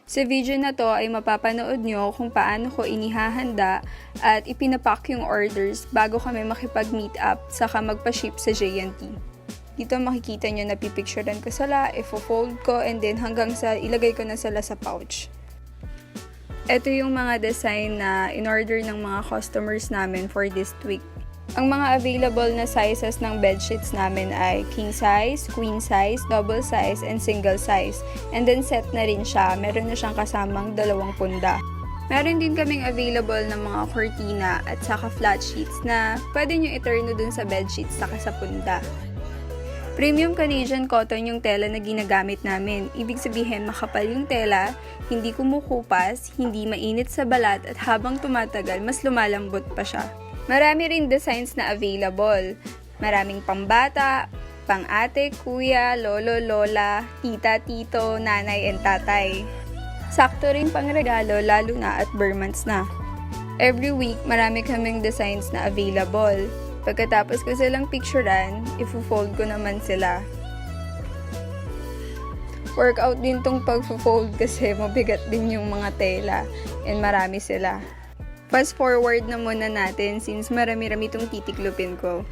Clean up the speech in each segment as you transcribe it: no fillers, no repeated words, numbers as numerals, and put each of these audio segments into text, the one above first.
Sa video na to ay mapapanood nyo kung paano ko inihahanda at ipinapack yung orders bago kami makipag-meet up saka magpa-ship sa J&T. Dito makikita nyo na pipicturean ko sila, ifo-fold ko, and then hanggang sa ilagay ko na sila sa pouch. Ito yung mga design na in-order ng mga customers namin for this week. Ang mga available na sizes ng bedsheets namin ay king size, queen size, double size, and single size. And then set na rin siya, meron na siyang kasamang 2 punda. Meron din kaming available ng mga cortina at saka flat sheets na pwede nyo i-turn dun sa bedsheets saka sa punda. Premium Canadian cotton yung tela na ginagamit namin. Ibig sabihin makapal yung tela, hindi kumukupas, hindi mainit sa balat at habang tumatagal mas lumalambot pa siya. Marami rin designs na available. Maraming pambata, pang ate, kuya, lolo, lola, tita, tito, nanay, and tatay. Sakto rin pang regalo lalo na at bare months na. Every week, marami kaming designs na available. Pagkatapos ko silang picturean, ifo-fold ko naman sila. Workout din tong pag-fold kasi mabigat din yung mga tela and marami sila. Fast forward na muna natin since marami-rami itong titiklupin ko.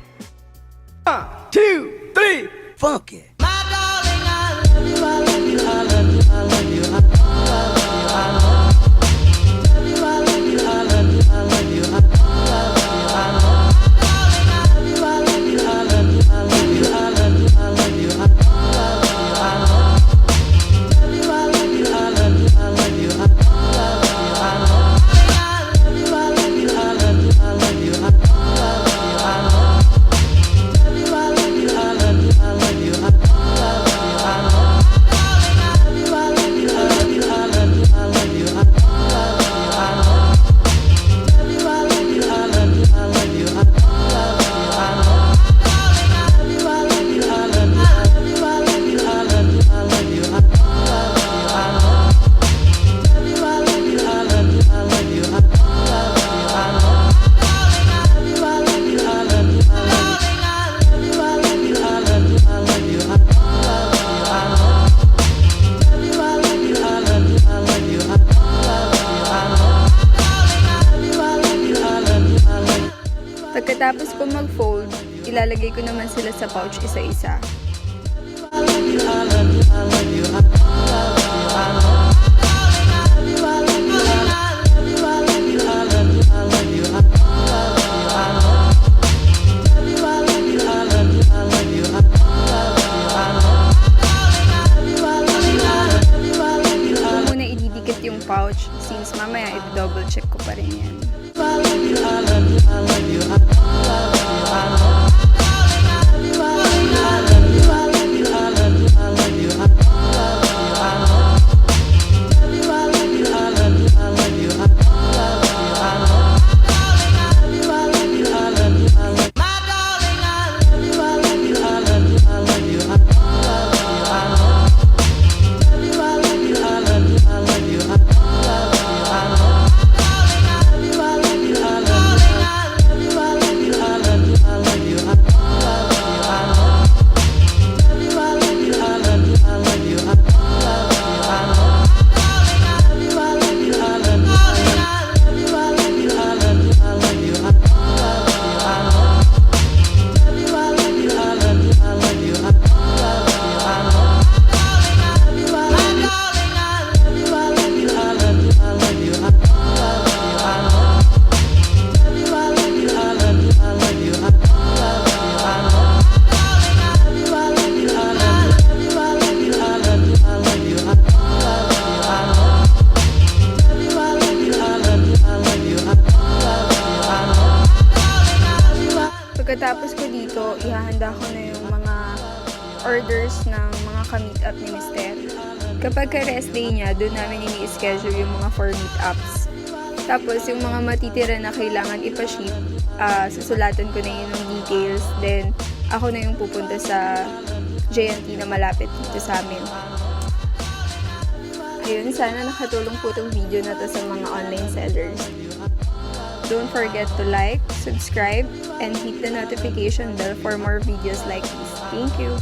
1, 2, 3, funk it! My darling, I love you, I love you, I love you, I love you, I love you, I love you, I love you, I love you, I love you, I love you, I love you, Pagkatapos ko mag-fold, ilalagay ko naman sila sa pouch isa-isa. Ito muna ididikit yung pouch since mamaya i-double check ko pa rin yan. Pagkatapos ko dito, ihahanda ko na yung mga orders ng mga ka-meet up ni Mister. Kapag ka-rest day niya, doon namin ini-schedule yung mga for meet ups. Tapos yung mga matitira na kailangan ipa-ship, susulatan ko na yun yung details. Then ako na yung pupunta sa J&T na malapit dito sa amin. Ayun, sana nakatulong po itong video na to sa mga online sellers. Don't forget to like, subscribe, and hit the notification bell for more videos like this. Thank you!